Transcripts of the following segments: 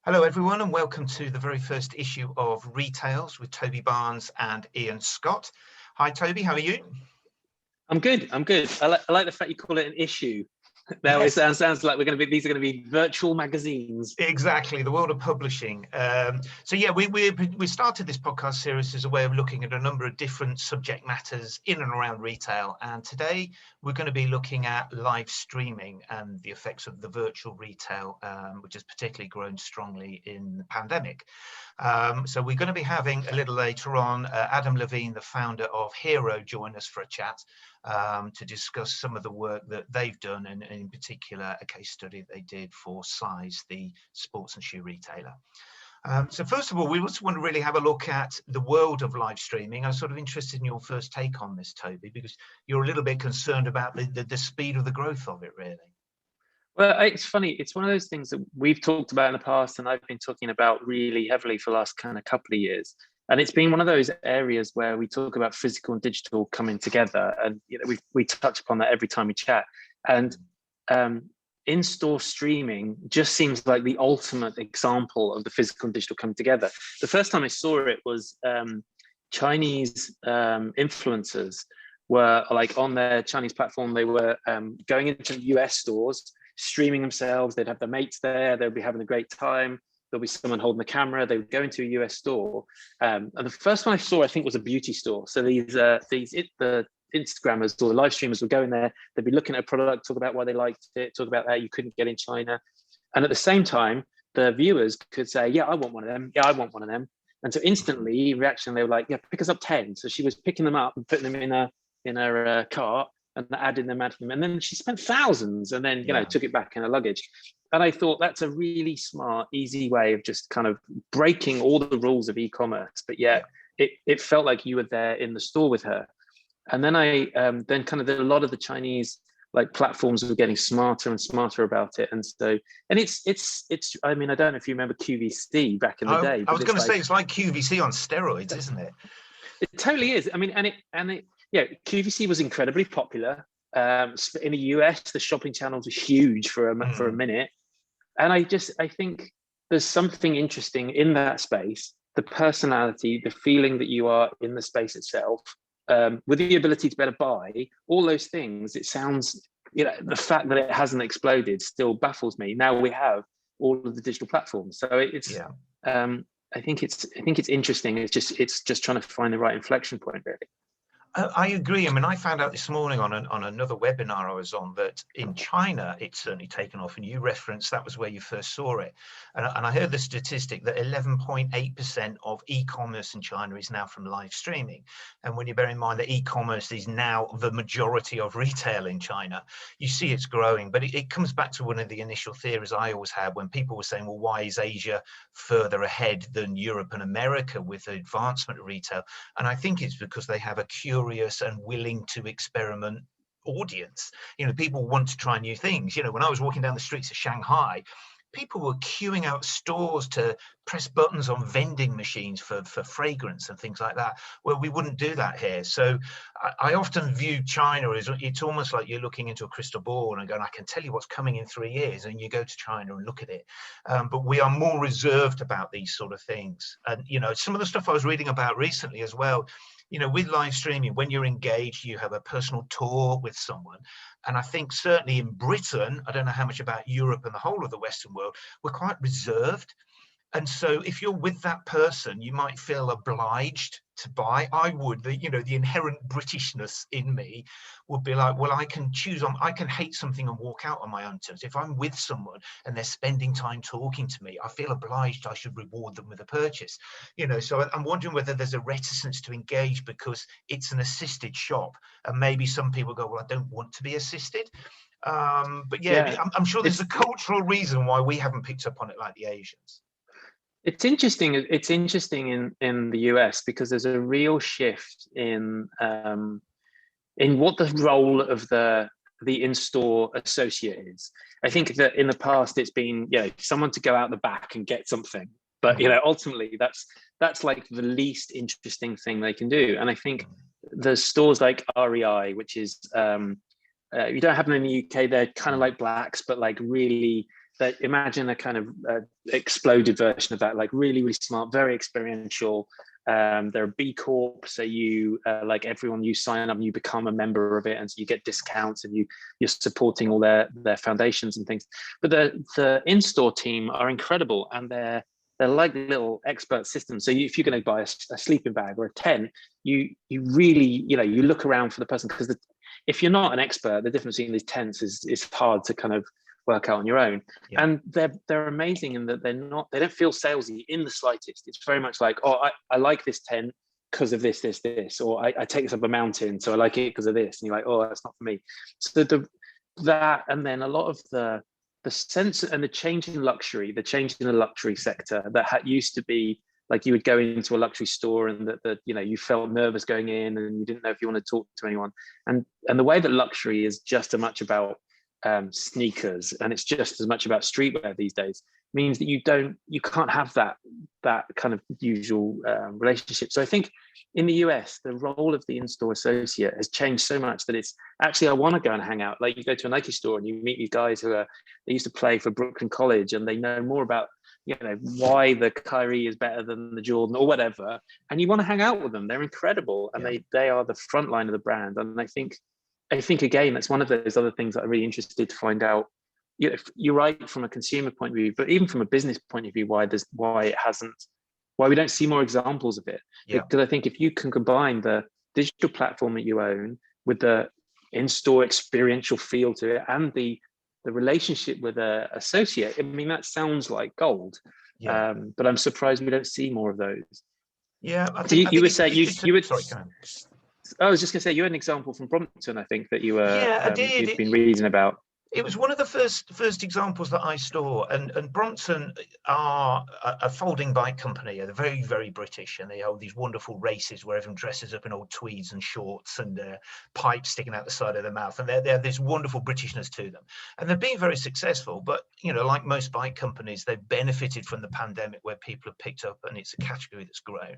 Hello everyone and welcome to the very first issue of Retails with Toby Barnes and Ian Scott. Hi Toby, how are you? I'm good. I like the fact you call it an issue. Now yes. It sounds like these are going to be virtual magazines. Exactly, the world of publishing. So yeah, we started this podcast series as a way of looking at a number of different subject matters in and around retail. And today we're going to be looking at live streaming and the effects of the virtual retail, which has particularly grown strongly in the pandemic. So we're going to be having a little later on Adam Levene, the founder of Hero, join us for a chat to discuss some of the work that they've done, and in particular a case study they did for Size, the sports and shoe retailer. So first of all, we also want to really have a look at the world of live streaming. I'm sort of interested in your first take on this, Toby, because you're a little bit concerned about the speed of the growth of it, really. Well, it's funny. It's one of those things that we've talked about in the past, and I've been talking about really heavily for the last kind of couple of years. And it's been one of those areas where we talk about physical and digital coming together, and we touch upon that every time we chat. And in-store streaming just seems like the ultimate example of the physical and digital coming together. The first time I saw it was Chinese influencers were like on their Chinese platform. They were going into US stores, streaming themselves. They'd have their mates there. They'd be having a great time. There'll be someone holding the camera. They would go into a US store. And the first one I saw, I think, was a beauty store. So the Instagrammers or the live streamers would go in there. They'd be looking at a product, talk about why they liked it, talk about that you couldn't get in China. And at the same time, the viewers could say, yeah, I want one of them. Yeah, I want one of them. And so instantly, reaction, they were like, yeah, pick us up 10. So she was picking them up and putting them in her cart and adding them. And then she spent thousands and then, took it back in her luggage. And I thought that's a really smart, easy way of just kind of breaking all the rules of e-commerce. But it felt like you were there in the store with her. And then a lot of the Chinese like platforms were getting smarter and smarter about it. And it's I mean, I don't know if you remember QVC back in the day. I was going to say, it's like QVC on steroids, isn't it? It totally is. I mean, QVC was incredibly popular. In the US, the shopping channels were huge for a minute. And I think there's something interesting in that space, the personality, the feeling that you are in the space itself, with the ability to better buy, all those things. It sounds, the fact that it hasn't exploded still baffles me. Now we have all of the digital platforms. So it's, I think it's interesting. It's just trying to find the right inflection point, really. I agree. I mean, I found out this morning on another webinar I was on that in China, it's certainly taken off, and you referenced that was where you first saw it. And I heard the statistic that 11.8% of e-commerce in China is now from live streaming. And when you bear in mind that e-commerce is now the majority of retail in China, you see it's growing. But it comes back to one of the initial theories I always had when people were saying, well, why is Asia further ahead than Europe and America with the advancement of retail? And I think it's because they have a curious and willing to experiment audience. People want to try new things. When I was walking down the streets of Shanghai, people were queuing out stores to press buttons on vending machines for fragrance and things like that. Well, we wouldn't do that here. So I often view China as, it's almost like you're looking into a crystal ball and going, I can tell you what's coming in 3 years, and you go to China and look at it. But we are more reserved about these sort of things. And, some of the stuff I was reading about recently as well, with live streaming, when you're engaged, you have a personal tour with someone. And I think certainly in Britain, I don't know how much about Europe and the whole of the Western world, we're quite reserved. And so if you're with that person, you might feel obliged to buy. I would, the inherent Britishness in me would be like, well, I can hate something and walk out on my own terms. If I'm with someone and they're spending time talking to me, I feel obliged I should reward them with a purchase. So I'm wondering whether there's a reticence to engage because it's an assisted shop. And maybe some people go, well, I don't want to be assisted. But I'm sure there's a cultural reason why we haven't picked up on it like the Asians. It's interesting. It's interesting in the US because there's a real shift in what the role of the in-store associate is. I think that in the past it's been someone to go out the back and get something, but ultimately that's like the least interesting thing they can do. And I think there's stores like REI, which is you don't have them in the UK. They're kind of like blacks, but like really, imagine a kind of exploded version of that, like really, really smart, very experiential. They're a B Corp, so you like everyone, you sign up and you become a member of it, and so you get discounts and you're supporting all their foundations and things. But the in-store team are incredible, and they're like little expert systems. So if you're going to buy a sleeping bag or a tent, you really, you look around for the person, because if you're not an expert, the difference between these tents is hard to kind of work out on your own. Yeah. And they're amazing in that they don't feel salesy in the slightest. It's very much like, oh, I like this tent because of this, or I take this up a mountain, so I like it because of this. And you're like, oh, that's not for me. So that, and then a lot of the sense and the change in luxury, the change in the luxury sector that used to be like you would go into a luxury store and that you felt nervous going in and you didn't know if you want to talk to anyone. And the way that luxury is just as much about sneakers, and it's just as much about streetwear these days, means that you can't have that kind of usual relationship. So I think in the US, the role of the in-store associate has changed so much that it's actually, I want to go and hang out. Like you go to a Nike store and you meet these guys they used to play for Brooklyn College, and they know more about why the Kyrie is better than the Jordan or whatever, and you want to hang out with them. They're incredible, and they are the front line of the brand. And I think again, that's one of those other things that I'm really interested to find out. You're right from a consumer point of view, but even from a business point of view, why we don't see more examples of it. Because I think if you can combine the digital platform that you own with the in-store experiential feel to it and the relationship with an associate, I mean, that sounds like gold. But I'm surprised we don't see more of those. Yeah, I was just going to say, you had an example from Brompton, I think, that you you've been reading about. It was one of the first examples that I saw, and Brompton are a folding bike company. They're very, very British, and they hold these wonderful races where everyone dresses up in old tweeds and shorts and pipes sticking out the side of their mouth, and they have this wonderful Britishness to them. And they've been very successful, but like most bike companies, they've benefited from the pandemic, where people have picked up, and it's a category that's grown.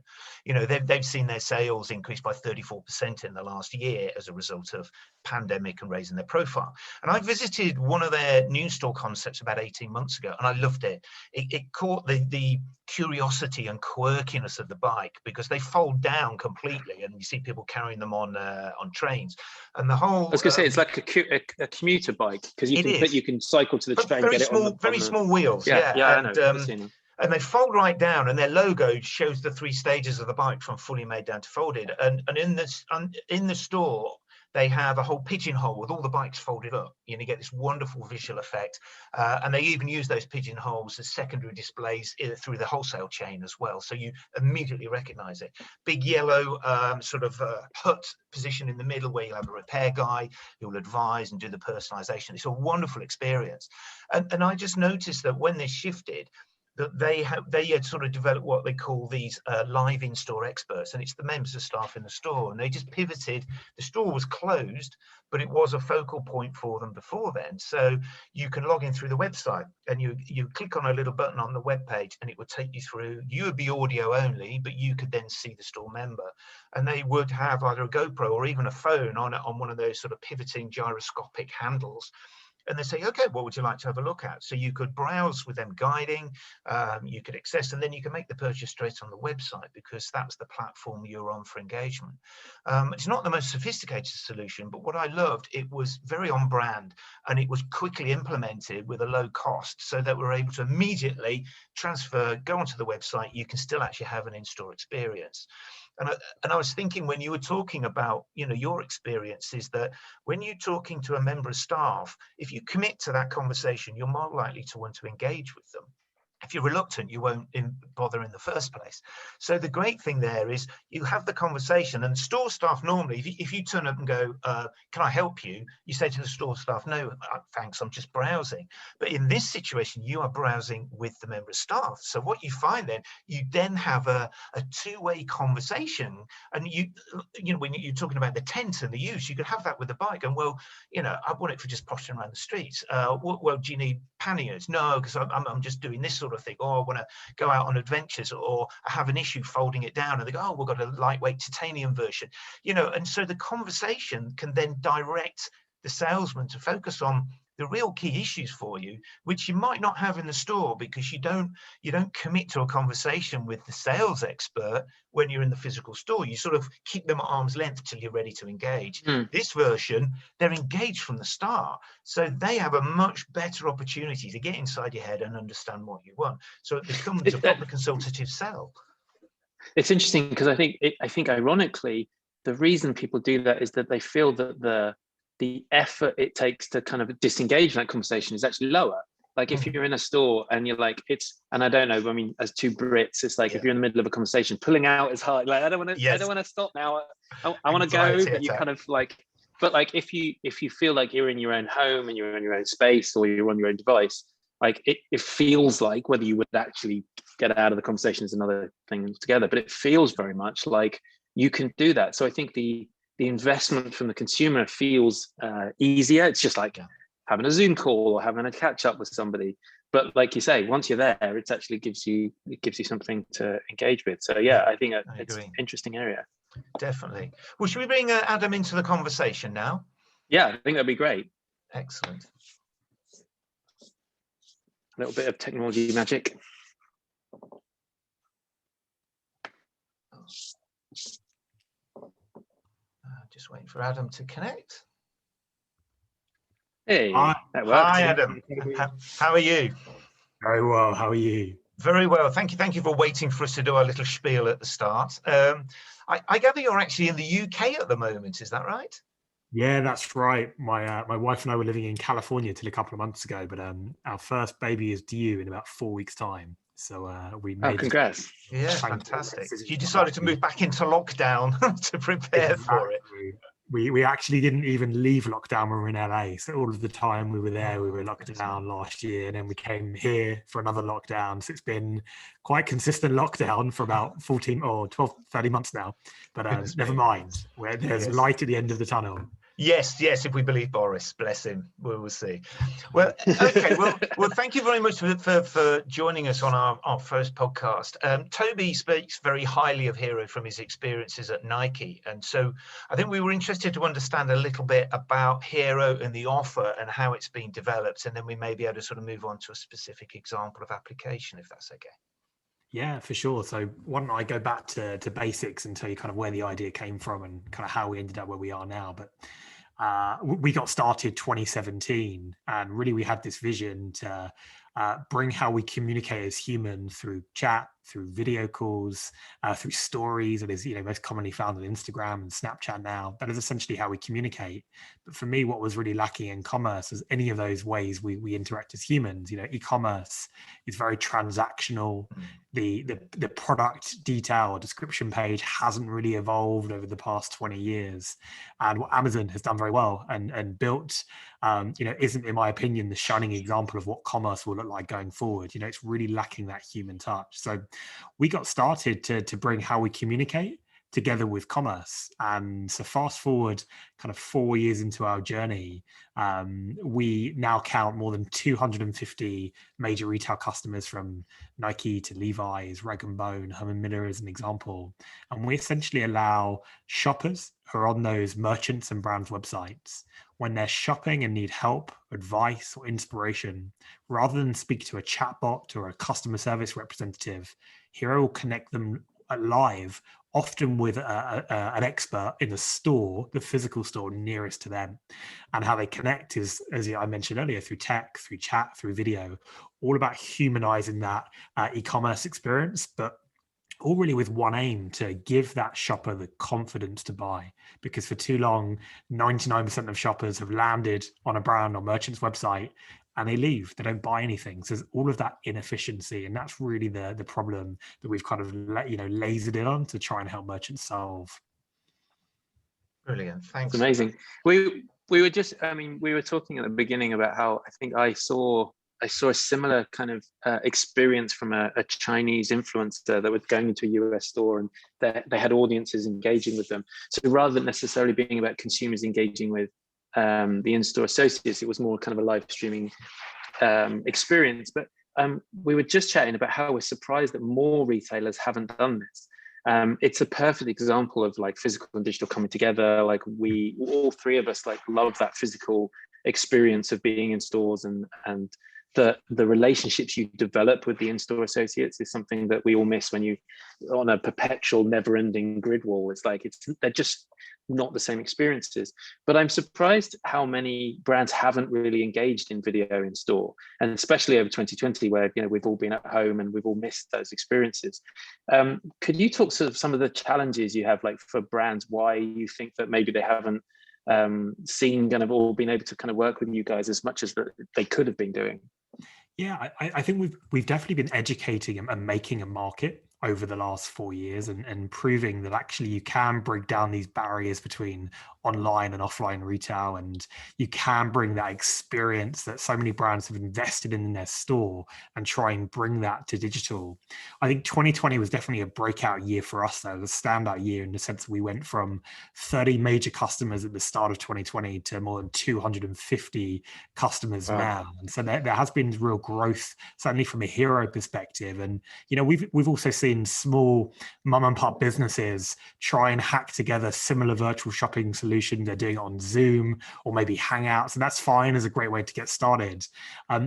They've seen their sales increase by 34% in the last year as a result of pandemic and raising their profile. And I visited one of their new store concepts about 18 months ago, and I loved it. It caught the curiosity and quirkiness of the bike, because they fold down completely, and you see people carrying them on trains. And the whole, I was going to say, it's like a commuter bike, because you can cycle to the train, very get it small, very small wheels. Yeah, I know. And they fold right down, and their logo shows the 3 stages of the bike, from fully made down to folded. And in the store, they have a whole pigeonhole with all the bikes folded up. You get this wonderful visual effect. And they even use those pigeonholes as secondary displays through the wholesale chain as well. So you immediately recognize it. Big yellow hut position in the middle, where you'll have a repair guy who will advise and do the personalization. It's a wonderful experience. And I just noticed that when they shifted, that they had sort of developed what they call these live in-store experts, and it's the members of staff in the store, and they just pivoted. The store was closed, but it was a focal point for them before then. So you can log in through the website, and you click on a little button on the web page, and it would take you through. You would be audio only, but you could then see the store member, and they would have either a GoPro or even a phone on one of those sort of pivoting gyroscopic handles. And they say, okay, what would you like to have a look at? So you could browse with them guiding, you could access, and then you can make the purchase straight on the website, because that's the platform you're on for engagement. It's not the most sophisticated solution, but what I loved, it was very on brand, and it was quickly implemented with a low cost, so that we're able to immediately transfer, go onto the website. You can still actually have an in-store experience. And I was thinking, when you were talking about, your experiences, that when you're talking to a member of staff, if you commit to that conversation, you're more likely to want to engage with them. If you're reluctant, you won't bother in the first place. So the great thing there is you have the conversation, and store staff normally, if you turn up and go, can I help you? You say to the store staff, no, thanks, I'm just browsing. But in this situation, you are browsing with the member of staff. So what you find then, you then have a two-way conversation. And when you're talking about the tent and the use, you can have that with the bike. And I want it for just pottering around the streets. Well, do you need panniers? No, because I'm just doing this sort of thing, or I want to go out on adventures, or I have an issue folding it down, and they go, oh, we've got a lightweight titanium version, and so the conversation can then direct the salesman to focus on the real key issues for you, which you might not have in the store because you don't commit to a conversation with the sales expert when you're in the physical store. You sort of keep them at arm's length till you're ready to engage. This version, they're engaged from the start, so they have a much better opportunity to get inside your head and understand what you want. So it becomes a proper consultative sell. It's interesting because I think ironically, the reason people do that is that they feel that the effort it takes to kind of disengage in that conversation is actually lower. Like if you're in a store and you're like, and I don't know, I mean, as two Brits, it's like if you're in the middle of a conversation, pulling out is hard. Like, I don't want to stop now. I want to go, but you kind of like, but like if you feel like you're in your own home and you're in your own space or you're on your own device, like it feels like, whether you would actually get out of the conversation is another thing altogether, but it feels very much like you can do that. So I think the investment from the consumer feels easier. It's just like having a Zoom call or having a catch up with somebody. But like you say, once you're there, it actually gives you something to engage with. So yeah, I think it's an interesting area. Definitely. Well, should we bring Adam into the conversation now? Yeah, I think that'd be great. Excellent. A little bit of technology magic. Just waiting for Adam to connect. Hey, that works. Hi, Adam. How are you? Very well. How are you? Very well. Thank you. Thank you for waiting for us to do our little spiel at the start. I gather you're actually in the UK at the moment. Is that right? Yeah, that's right. My wife and I were living in California till a couple of months ago, but our first baby is due in about 4 weeks' time. So we made. Congrats! Yeah, fantastic. You decided to move back into lockdown to prepare for it. We actually didn't even leave lockdown when we were in LA. So all of the time we were there, we were locked down last year, and then we came here for another lockdown. So it's been quite consistent lockdown for about 14 or 12, 30 months now. But never mind, where there's light at the end of the tunnel. Yes, if we believe Boris, bless him. We'll see. Well, okay. Well, thank you very much for joining us on our first podcast. Toby speaks very highly of Hero from his experiences at Nike, and so I think we were interested to understand a little bit about Hero and the offer and how it's been developed, and then we may be able to sort of move on to a specific example of application, if that's okay. Yeah, for sure. So why don't I go back to basics and tell you kind of where the idea came from and kind of how we ended up where we are now. But we got started 2017, and really we had this vision to bring how we communicate as humans through chat, through video calls, through stories that is most commonly found on Instagram and Snapchat now. That is essentially how we communicate. But for me, what was really lacking in commerce is any of those ways we interact as humans. E-commerce is very transactional. The product detail or description page hasn't really evolved over the past 20 years. And what Amazon has done very well and built, isn't, in my opinion, the shining example of what commerce will look like going forward. It's really lacking that human touch. So we got started to bring how we communicate together with commerce. And so fast forward kind of 4 years into our journey, we now count more than 250 major retail customers, from Nike to Levi's, Rag & Bone, Herman Miller as an example. And we essentially allow shoppers who are on those merchants and brands websites, when they're shopping and need help, advice, or inspiration, rather than speak to a chatbot or a customer service representative, Hero will connect them live, often with an expert in the store, the physical store nearest to them. And how they connect is, as I mentioned earlier, through tech, through chat, through video, all about humanizing that e-commerce experience, but all really with one aim: to give that shopper the confidence to buy. Because for too long, 99% of shoppers have landed on a brand or merchant's website and they leave. They don't buy anything. So there's all of that inefficiency, and that's really the problem that we've kind of lasered in on to try and help merchants solve. Brilliant, thanks. It's amazing. We were just, we were talking at the beginning about how I think I saw a similar kind of experience from a Chinese influencer that was going into a US store, and they had audiences engaging with them. So rather than necessarily being about consumers engaging with the in-store associates, it was more kind of a live streaming experience. But we were just chatting about how we're surprised that more retailers haven't done this. It's a perfect example of like physical and digital coming together. Like we, all three of us, like love that physical experience of being in stores, and the relationships you develop with the in-store associates is something that we all miss when you on a perpetual never-ending grid wall. It's like they're just not the same experiences. But I'm surprised how many brands haven't really engaged in video in store, and especially over 2020, where we've all been at home and we've all missed those experiences. Could you talk sort of some of the challenges you have, like for brands, why you think that maybe they haven't seen kind of all been able to kind of work with you guys as much as they could have been doing? Yeah, I think we've definitely been educating and making a market over the last 4 years, and proving that actually you can break down these barriers between online and offline retail, and you can bring that experience that so many brands have invested in their store and try and bring that to digital. I think 2020 was definitely a breakout year for us, though, a standout year in the sense that we went from 30 major customers at the start of 2020 to more than 250 customers now. And so there has been real growth, certainly from a Hero perspective. And we've also seen small mom and pop businesses try and hack together similar virtual shopping solutions. They're doing it on Zoom or maybe Hangouts, and that's fine as a great way to get started.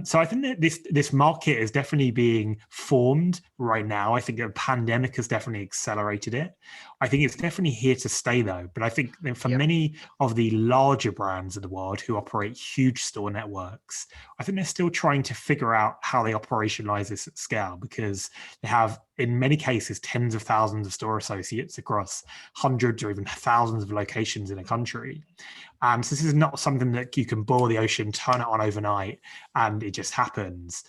So I think that this market is definitely being formed right now. I think the pandemic has definitely accelerated it. I think it's definitely here to stay, though. But I think that for many of the larger brands in the world who operate huge store networks, I think they're still trying to figure out how they operationalize this at scale, because they have, in many cases, tens of thousands of store associates across hundreds or even thousands of locations in a country. So this is not something that you can boil the ocean, turn it on overnight, and it just happens.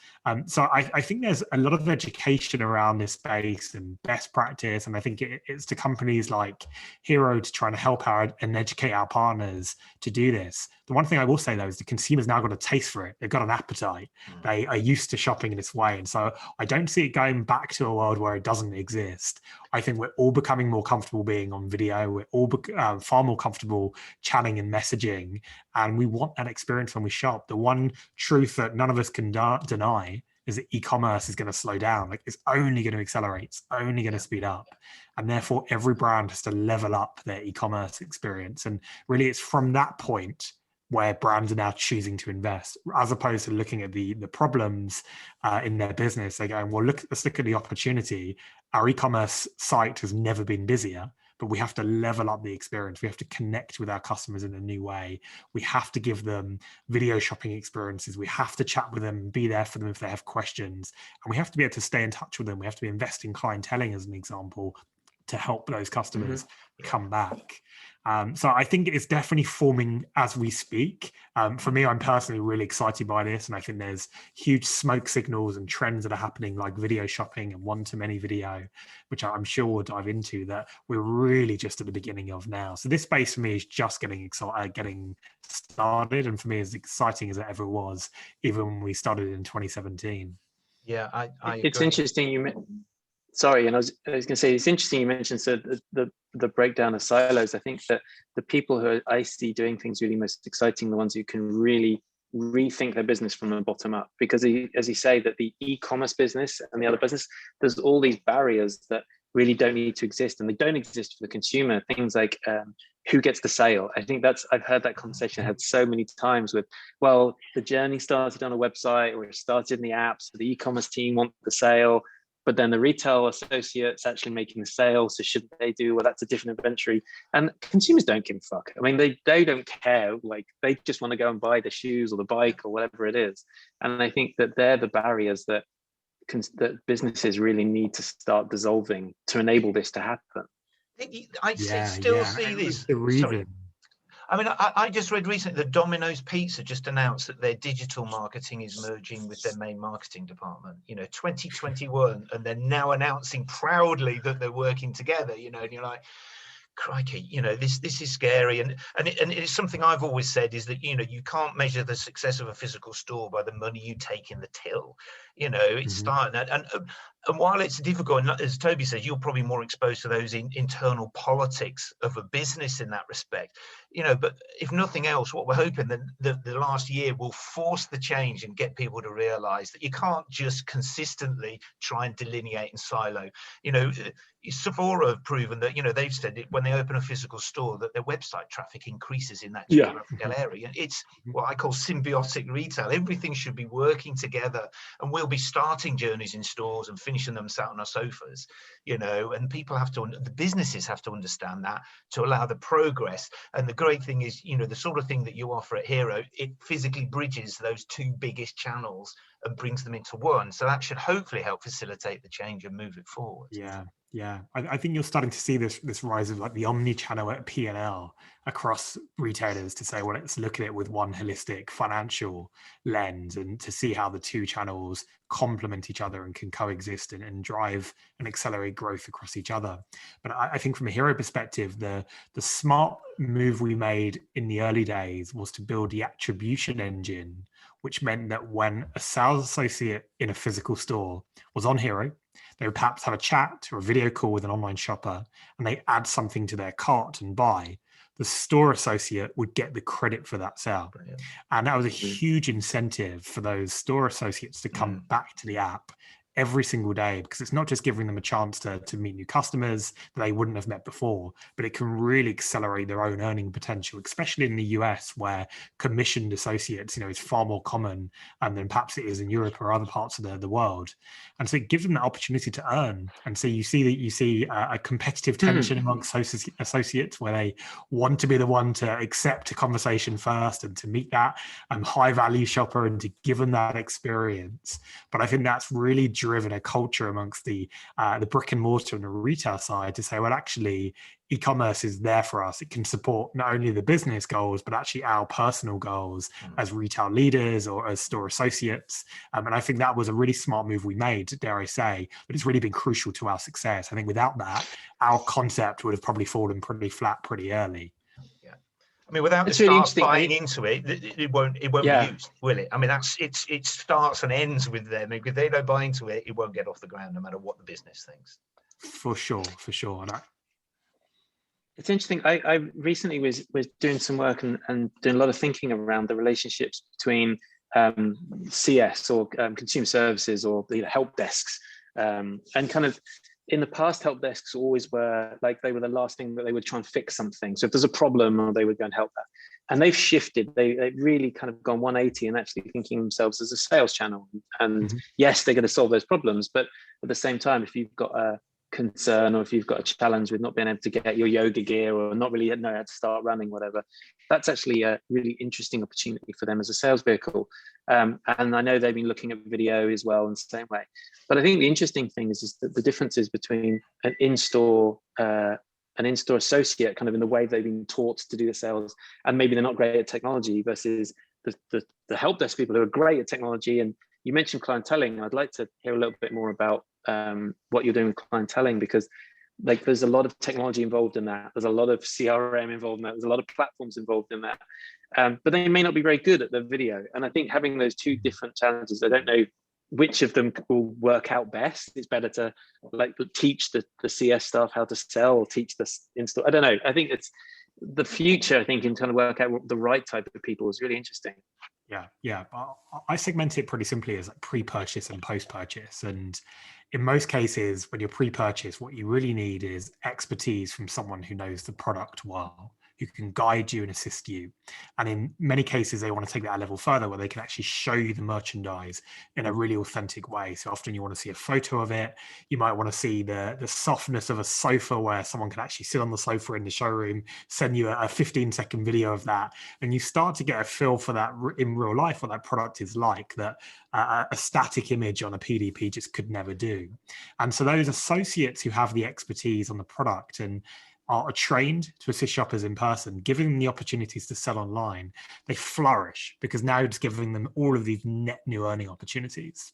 So I think there's a lot of education around this space and best practice. And I think it's to companies like Hero to try and help and educate our partners to do this. The one thing I will say, though, is the consumer's now got a taste for it. They've got an appetite. They are used to shopping in this way. And so I don't see it going back to a world where it doesn't exist. I think we're all becoming more comfortable being on video. We're all far more comfortable chatting and messaging. And we want that experience when we shop. The one truth that none of us can deny is that e-commerce is going to slow down. Like, it's only going to accelerate. It's only going to speed up. And therefore, every brand has to level up their e-commerce experience. And really, it's from that point where brands are now choosing to invest, as opposed to looking at the problems in their business. They're going, well, let's look at the opportunity. Our e-commerce site has never been busier, but we have to level up the experience. We have to connect with our customers in a new way. We have to give them video shopping experiences. We have to chat with them and be there for them if they have questions. And we have to be able to stay in touch with them. We have to be investing in clienteling, as an example, to help those customers come back. So I think it's definitely forming as we speak. For me, I'm personally really excited by this. And I think there's huge smoke signals and trends that are happening, like video shopping and one-to-many video, which I'm sure we'll dive into, that we're really just at the beginning of now. So this space for me is just getting started. And for me, as exciting as it ever was, even when we started in 2017. Yeah, I it's agree. Interesting Sorry, and I was going to say, it's interesting you mentioned the breakdown of silos. I think that the people who I see doing things really most exciting, the ones who can really rethink their business from the bottom up, because as you say, that the e-commerce business and the other business, there's all these barriers that really don't need to exist, and they don't exist for the consumer. Things like who gets the sale. I think I've heard that conversation had so many times with, well, the journey started on a website or it started in the app, so the e-commerce team want the sale, but then the retail associate's actually making the sale, so should they do? Well, that's a different inventory. And consumers don't give a fuck. I mean, they don't care. Like, they just want to go and buy the shoes or the bike or whatever it is. And I think that they're the barriers that businesses really need to start dissolving to enable this to happen. I still see this. The reason. Sorry. I mean, I just read recently that Domino's Pizza just announced that their digital marketing is merging with their main marketing department, 2021, and they're now announcing proudly that they're working together, and you're like, crikey, this is scary. And it's something I've always said, is that, you can't measure the success of a physical store by the money you take in the till. It's starting at, and And while it's difficult, and as Toby says, you're probably more exposed to those internal politics of a business in that respect, but if nothing else, what we're hoping that the last year will force the change and get people to realize that you can't just consistently try and delineate and silo. Sephora have proven that, they've said it when they open a physical store that their website traffic increases in that geographical area. It's what I call symbiotic retail. Everything should be working together, and we'll be starting journeys in stores and finishing them sat on our sofas, and people the businesses have to understand that to allow the progress. And the great thing is, the sort of thing that you offer at Hero, it physically bridges those two biggest channels and brings them into one. So that should hopefully help facilitate the change and move it forward. Yeah. I think you're starting to see this rise of like the omni-channel at P&L across retailers to say, well, let's look at it with one holistic financial lens and to see how the two channels complement each other and can coexist and drive and accelerate growth across each other. But I think from a Hero perspective, the smart move we made in the early days was to build the attribution engine, which meant that when a sales associate in a physical store was on Hero, they would perhaps have a chat or a video call with an online shopper, and they add something to their cart and buy. The store associate would get the credit for that sale. Brilliant. And that was a huge incentive for those store associates to come back to the app every single day, because it's not just giving them a chance to meet new customers that they wouldn't have met before, but it can really accelerate their own earning potential, especially in the US, where commissioned associates, is far more common than perhaps it is in Europe or other parts of the world. And so it gives them the opportunity to earn. And so you see a competitive tension amongst associates where they want to be the one to accept a conversation first and to meet that high value shopper and to give them that experience. But I think that's really driven a culture amongst the brick and mortar and the retail side to say, well, actually, e-commerce is there for us. It can support not only the business goals, but actually our personal goals as retail leaders or as store associates. And I think that was a really smart move we made, dare I say, but it's really been crucial to our success. I think without that, our concept would have probably fallen pretty flat pretty early. I mean, without the staff buying into it, it won't be used, will it? I mean, it starts and ends with them. If they don't buy into it, it won't get off the ground, no matter what the business thinks. For sure. It's interesting. I recently was doing some work and doing a lot of thinking around the relationships between CS or consumer services or help desks, and kind of. In the past, help desks always were like they were the last thing that they would try and fix something. So if there's a problem, they would go and help that. And they've shifted. They've really kind of gone 180 and actually thinking themselves as a sales channel. And yes, they're going to solve those problems. But at the same time, if you've got a concern or if you've got a challenge with not being able to get your yoga gear or not really know how to start running, whatever, that's actually a really interesting opportunity for them as a sales vehicle. And I know they've been looking at video as well in the same way. But I think the interesting thing is that the differences between an in-store associate kind of in the way they've been taught to do the sales, and maybe they're not great at technology, versus the help desk people who are great at technology. And you mentioned clienteling. I'd like to hear a little bit more about what you're doing with clienteling, because like there's a lot of technology involved in that. There's a lot of CRM involved in that. There's a lot of platforms involved in that. But they may not be very good at the video. And I think having those two different challenges, I don't know which of them will work out best. It's better to like teach the CS staff how to sell or teach the install. I don't know. I think it's the future, I think, in trying to work out what the right type of people is really interesting. Yeah. I segment it pretty simply as like pre-purchase and post-purchase. And in most cases, when you're pre-purchase, what you really need is expertise from someone who knows the product well, who can guide you and assist you. And in many cases, they want to take that a level further where they can actually show you the merchandise in a really authentic way. So often you want to see a photo of it. You might want to see the softness of a sofa where someone can actually sit on the sofa in the showroom, send you a 15-second video of that. And you start to get a feel for that in real life, what that product is like, that a static image on a PDP just could never do. And so those associates who have the expertise on the product and are trained to assist shoppers in person, giving them the opportunities to sell online, they flourish, because now it's giving them all of these net new earning opportunities.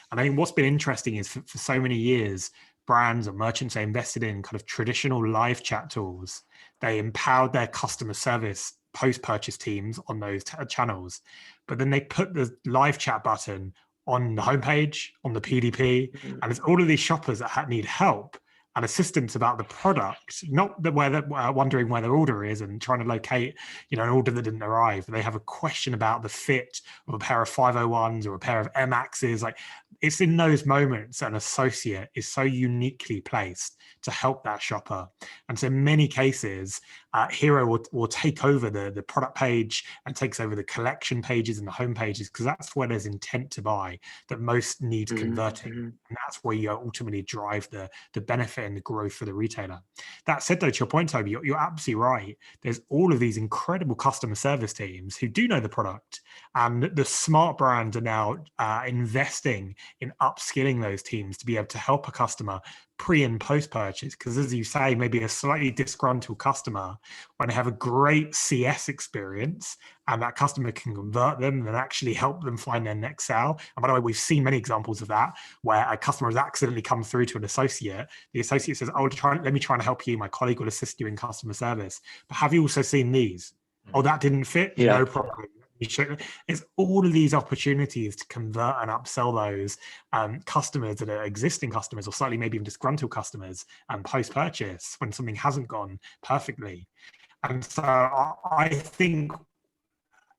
And I think what's been interesting is for so many years, brands or merchants, they invested in kind of traditional live chat tools. They empowered their customer service post-purchase teams on those channels, but then they put the live chat button on the homepage, on the PDP, and it's all of these shoppers that need help and assistance about the product, not that where they're wondering where their order is and trying to locate, an order that didn't arrive. They have a question about the fit of a pair of 501s or a pair of MXs. Like, it's in those moments an associate is so uniquely placed to help that shopper. And so in many cases, Hero will take over the product page and takes over the collection pages and the home pages, because that's where there's intent to buy that most needs converting. And that's where you ultimately drive the benefit and the growth for the retailer. That said, though, to your point, Toby, you're absolutely right. There's all of these incredible customer service teams who do know the product, and the smart brands are now investing in upskilling those teams to be able to help a customer pre and post purchase. Because as you say, maybe a slightly disgruntled customer, when they have a great CS experience and that customer can convert them and actually help them find their next sale. And by the way, we've seen many examples of that, where a customer has accidentally come through to an associate. The associate says, oh, let me try and help you. My colleague will assist you in customer service. But have you also seen these? Oh, that didn't fit? Yeah. No problem. It's all of these opportunities to convert and upsell those customers that are existing customers, or slightly maybe even disgruntled customers, post-purchase when something hasn't gone perfectly. And so I think,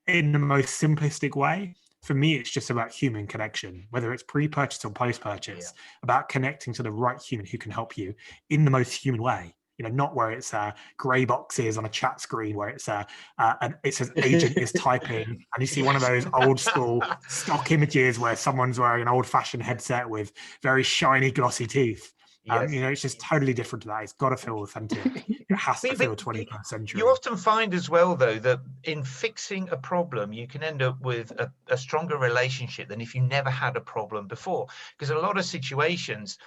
in the most simplistic way, for me, it's just about human connection, whether it's pre-purchase or post-purchase, about connecting to the right human who can help you in the most human way. Not where it's gray boxes on a chat screen where it says agent is typing, and you see one of those old school stock images where someone's wearing an old fashioned headset with very shiny, glossy teeth. Yes. It's just totally different to that. It's got to feel authentic. It has to feel 21st century. You often find as well, though, that in fixing a problem, you can end up with a stronger relationship than if you never had a problem before. Because a lot of situations,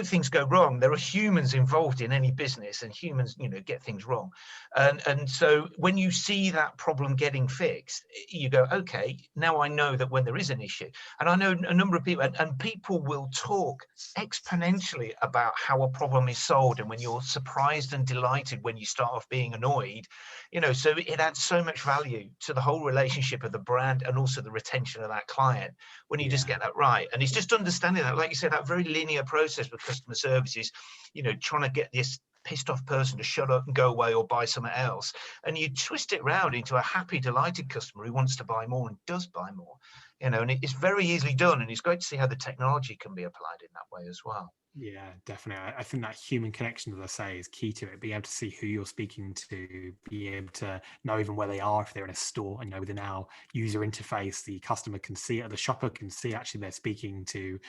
things go wrong. There are humans involved in any business, and humans, get things wrong. And so when you see that problem getting fixed, you go, okay, now I know that when there is an issue, and I know a number of people, and people will talk exponentially about how a problem is solved. And when you're surprised and delighted when you start off being annoyed, so it adds so much value to the whole relationship of the brand and also the retention of that client when you just get that right. And it's just understanding that, like you said, that very linear process with customer services, trying to get this pissed off person to shut up and go away or buy something else, and you twist it around into a happy, delighted customer who wants to buy more and does buy more, and it's very easily done. And it's great to see how the technology can be applied in that way as well. Yeah, definitely. I think that human connection, as I say, is key to it. Being able to see who you're speaking to, be able to know even where they are if they're in a store, and within our user interface, the customer can see it, the shopper can see actually they're speaking to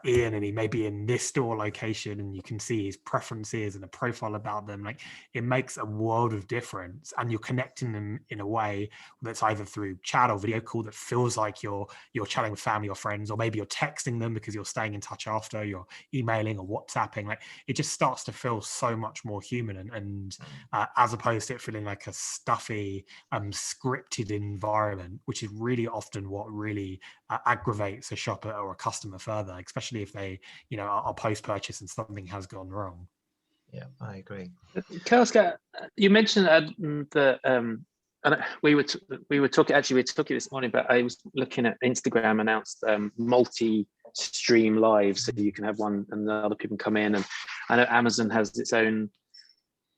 Ian, and he may be in this store location, and you can see his preferences and a profile about them. Like, it makes a world of difference, and you're connecting them in a way that's either through chat or video call that feels like you're chatting with family or friends, or maybe you're texting them because you're staying in touch after, you're emailing or WhatsApping. Like, it just starts to feel so much more human, and as opposed to it feeling like a stuffy scripted environment, which is really often what really aggravates a shopper or a customer further, especially if they are post-purchase and something has gone wrong. Yeah, I agree. Karska, you mentioned the and we were talking this morning, but I was looking at Instagram announced multi-stream live, so you can have one and the other people come in, and I know Amazon has its own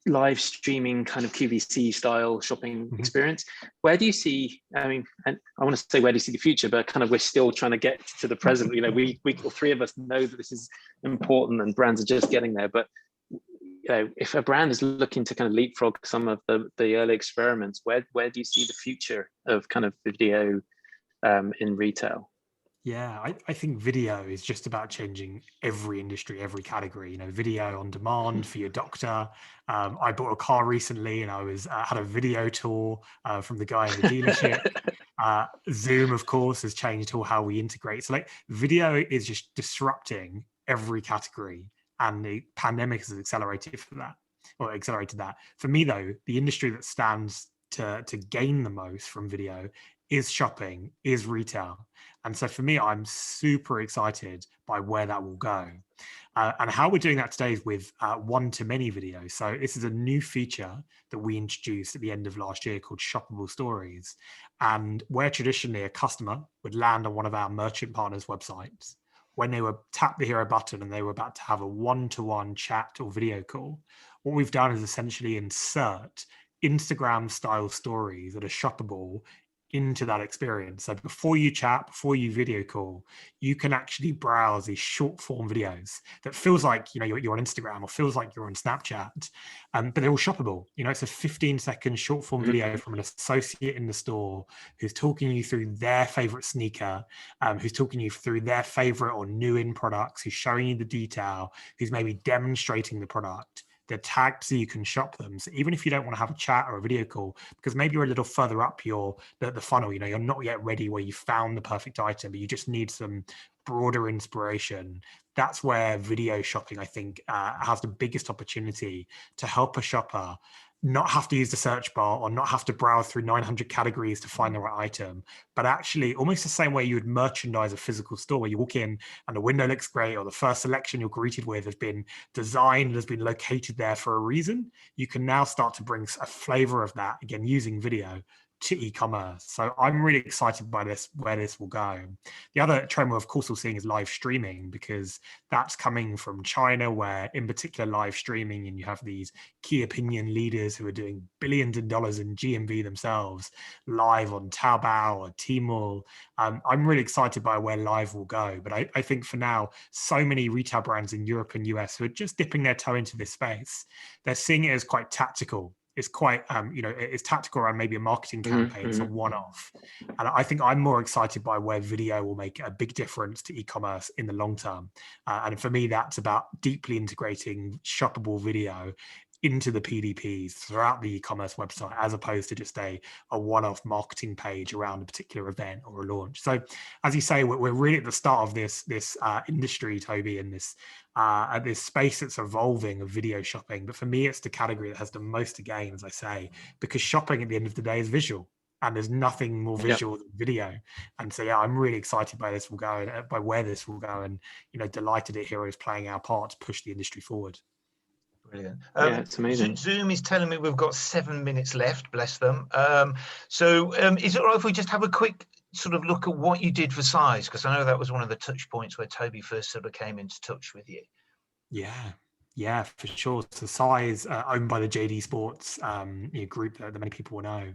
live streaming kind of QVC style shopping experience. Where do you see, and I want to say where do you see the future, but kind of we're still trying to get to the present. We all three of us know that this is important and brands are just getting there, but if a brand is looking to kind of leapfrog some of the early experiments, where do you see the future of kind of video in retail? Yeah, I think video is just about changing every industry, every category. Video on demand for your doctor. I bought a car recently, and I had a video tour from the guy in the dealership. Zoom, of course, has changed how we integrate. So, video is just disrupting every category. And the pandemic has accelerated that. For me, though, the industry that stands to gain the most from video is shopping, is retail. And so for me, I'm super excited by where that will go. And how we're doing that today is with one-to-many videos. So this is a new feature that we introduced at the end of last year called shoppable stories. And where traditionally a customer would land on one of our merchant partners' websites, when they were tap the hero button and they were about to have a one-to-one chat or video call, what we've done is essentially insert Instagram style stories that are shoppable into that experience. So before you chat, before you video call, you can actually browse these short form videos that feels like, you know, you're on Instagram or feels like you're on Snapchat, but they're all shoppable. You know, it's a 15-second short form video from an associate in the store who's talking you through their favorite sneaker, who's talking you through their favorite or new in products, who's showing you the detail, who's maybe demonstrating the product. They're tagged so you can shop them. So even if you don't want to have a chat or a video call, because maybe you're a little further up the funnel, you know, you're not yet ready where you found the perfect item, but you just need some broader inspiration. That's where video shopping, I think, has the biggest opportunity to help a shopper not have to use the search bar or not have to browse through 900 categories to find the right item, but actually almost the same way you would merchandise a physical store, where you walk in and the window looks great, or the first selection you're greeted with has been designed, has been located there for a reason. You can now start to bring a flavor of that, again, using video, to e-commerce. So I'm really excited by this, where this will go. The other trend we're of course all seeing is live streaming, because that's coming from China, where in particular live streaming, and you have these key opinion leaders who are doing billions of dollars in GMV themselves live on Taobao or Tmall. I'm really excited by where live will go, but I think for now, so many retail brands in Europe and US who are just dipping their toe into this space, they're seeing it as quite tactical. It's quite, you know, it's tactical around maybe a marketing campaign. It's a one-off. And I think I'm more excited by where video will make a big difference to e-commerce in the long term. And for me, that's about deeply integrating shoppable video into the PDPs throughout the e-commerce website, as opposed to just a one-off marketing page around a particular event or a launch. So as you say, we're really at the start of this industry, Toby, and this space that's evolving of video shopping. But for me, it's the category that has the most to gain, as I say, because shopping at the end of the day is visual. And there's nothing more visual than video. And so, yeah, I'm really excited by this will go, by where this will go, and, you know, delighted that Hero is playing our part to push the industry forward. Brilliant. Yeah, it's amazing. Zoom is telling me we've got 7 minutes left, bless them. So is it all right if we just have a quick sort of look at what you did for Size? Because I know that was one of the touch points where Toby first sort of came into touch with you. Yeah, for sure. So Size, owned by the JD Sports group that many people will know.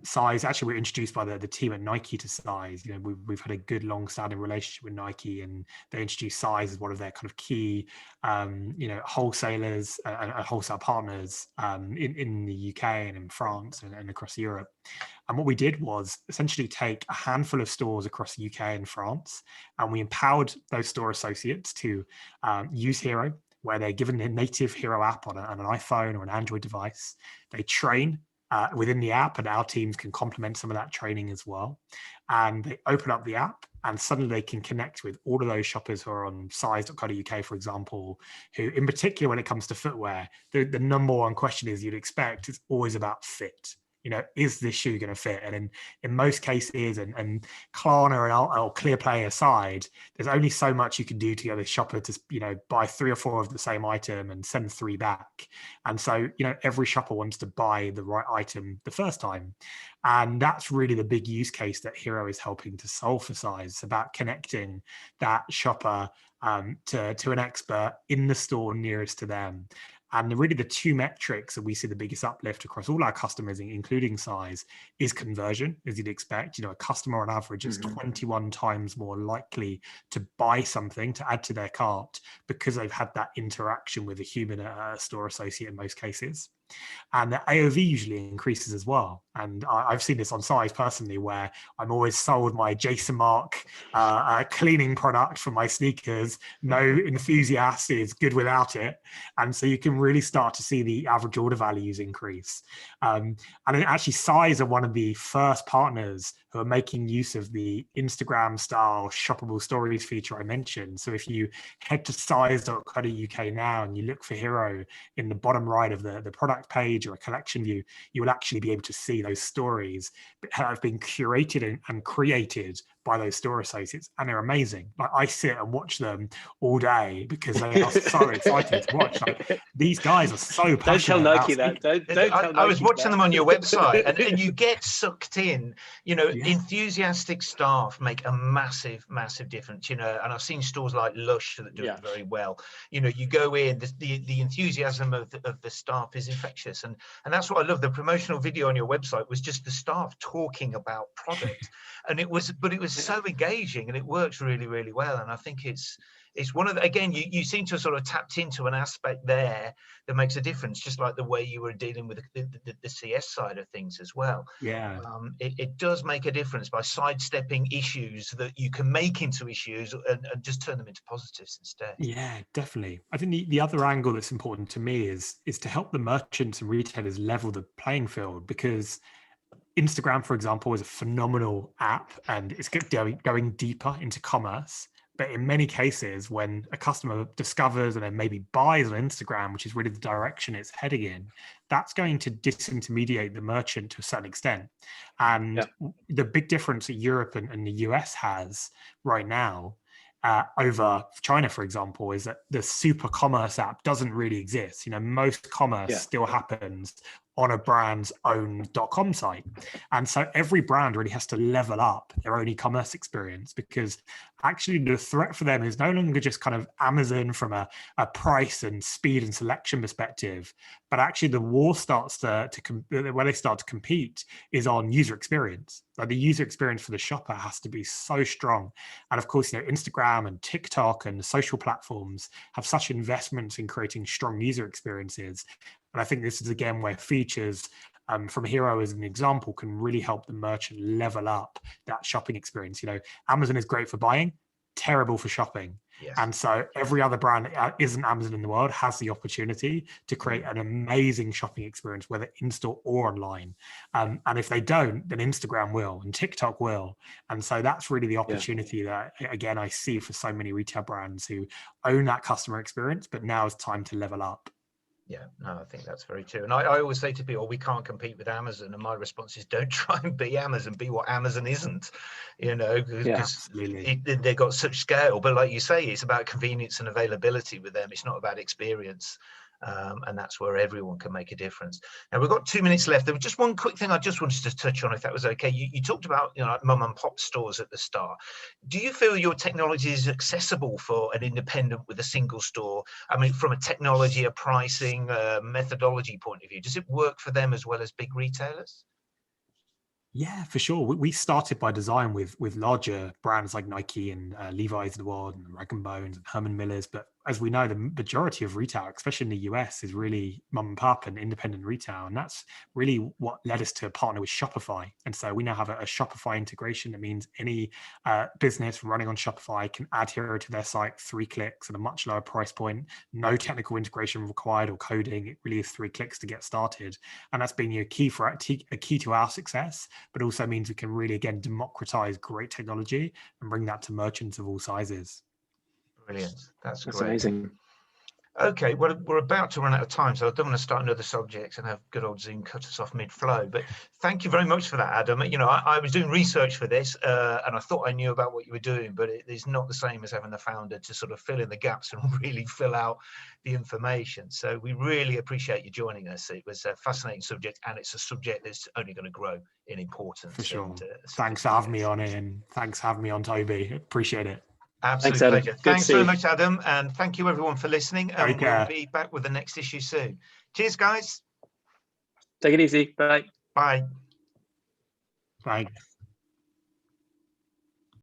Size, actually, we're introduced by the team at Nike to Size. You know, we've had a good long-standing relationship with Nike, and they introduced Size as one of their kind of key, wholesalers and wholesale partners in the UK and in France and across Europe. And what we did was essentially take a handful of stores across the UK and France, and we empowered those store associates to use Hero, where they're given a native Hero app on an iPhone or an Android device. They train within the app, and our teams can complement some of that training as well. And they open up the app, and suddenly they can connect with all of those shoppers who are on size.co.uk, for example, who in particular, when it comes to footwear, the number one question is, you'd expect, it's always about fit. You know, is this shoe going to fit? And in most cases, and Klarna or ClearPlay aside, there's only so much you can do to get the shopper to, you know, buy 3 or 4 of the same item and send 3 back. And so, you know, every shopper wants to buy the right item the first time. And that's really the big use case that Hero is helping to solve for Size. It's about connecting that shopper to an expert in the store nearest to them. And really the 2 metrics that we see the biggest uplift across all our customers, including Size, is conversion, as you'd expect. You know, a customer on average is 21 times more likely to buy something to add to their cart because they've had that interaction with a human store associate in most cases. And the AOV usually increases as well. And I've seen this on Size personally, where I'm always sold my Jason Mark cleaning product for my sneakers. No enthusiast is good without it. And so you can really start to see the average order values increase. And actually Size are one of the first partners who are making use of the Instagram style shoppable stories feature I mentioned. So if you head to size.co.uk now and you look for Hero in the bottom right of the product page or a collection view, you will actually be able to see those stories have been curated and created by those store associates, and they're amazing. Like, I sit and watch them all day because they are so exciting to watch. Like, these guys are so passionate. Don't tell Nike that. Don't tell Nike I was watching them on your website, and you get sucked in. You know, Yeah. enthusiastic staff make a massive difference. You know, and I've seen stores like Lush that do it very well. You know, you go in, the enthusiasm of the staff is infectious, and that's what I love. The promotional video on your website was just the staff talking about product, and it was so engaging, and it works really well. And I think it's one of the, again, you seem to have sort of tapped into an aspect there that makes a difference, just like the way you were dealing with the CS side of things as well. Yeah. It does make a difference by sidestepping issues that you can make into issues and just turn them into positives instead. Yeah, definitely. I think the other angle that's important to me is to help the merchants and retailers level the playing field, because Instagram, for example, is a phenomenal app and it's going deeper into commerce. But in many cases, when a customer discovers and then maybe buys on Instagram, which is really the direction it's heading in, that's going to disintermediate the merchant to a certain extent. And the big difference that Europe and the US has right now over China, for example, is that the super commerce app doesn't really exist. You know, most commerce still happens on a brand's own .com site. And so every brand really has to level up their own e-commerce experience, because actually the threat for them is no longer just kind of Amazon from a price and speed and selection perspective, but actually the war starts where they start to compete is on user experience. Like, the user experience for the shopper has to be so strong. And of course, you know, Instagram and TikTok and social platforms have such investments in creating strong user experiences. And I think this is, again, where features from Hero as an example can really help the merchant level up that shopping experience. You know, Amazon is great for buying, terrible for shopping. Yes. And so every other brand that isn't Amazon in the world has the opportunity to create an amazing shopping experience, whether in-store or online. And if they don't, then Instagram will and TikTok will. And so that's really the opportunity that, again, I see for so many retail brands who own that customer experience, but now it's time to level up. Yeah, no, I think that's very true. And I always say to people, we can't compete with Amazon. And my response is, don't try and be Amazon, be what Amazon isn't, you know, because they've got such scale. But like you say, it's about convenience and availability with them. It's not about experience. And that's where everyone can make a difference. Now, we've got 2 minutes left. There was just one quick thing I just wanted to touch on, if that was okay. You talked about, you know, like mum and pop stores at the start. Do you feel your technology is accessible for an independent with a single store? I mean, from a technology, a pricing, methodology point of view, does it work for them as well as big retailers? Yeah, for sure. We started by design with larger brands like Nike and Levi's of the world, and Rag & Bones and Herman Miller's. But as we know, the majority of retail, especially in the US, is really mum and pop and independent retail. And that's really what led us to partner with Shopify. And so we now have a Shopify integration. That means any business running on Shopify can add Hero to their site, 3 clicks at a much lower price point. No technical integration required or coding. It really is 3 clicks to get started. And that's been a key to our success, but also means we can really, again, democratize great technology and bring that to merchants of all sizes. Brilliant. That's great. Amazing. Okay, well, we're about to run out of time, so I don't want to start another subject and have good old Zoom cut us off mid-flow. But thank you very much for that, Adam. You know, I was doing research for this, and I thought I knew about what you were doing, but it is not the same as having the founder to sort of fill in the gaps and really fill out the information. So we really appreciate you joining us. It was a fascinating subject, and it's a subject that's only going to grow in importance. For sure. And, thanks for having me on, Ian. Thanks for having me on, Toby. Appreciate it. Absolute pleasure. Thanks so much, Adam. And thank you, everyone, for listening. And we'll be back with the next issue soon. Cheers, guys. Take it easy. Bye. Bye. Bye.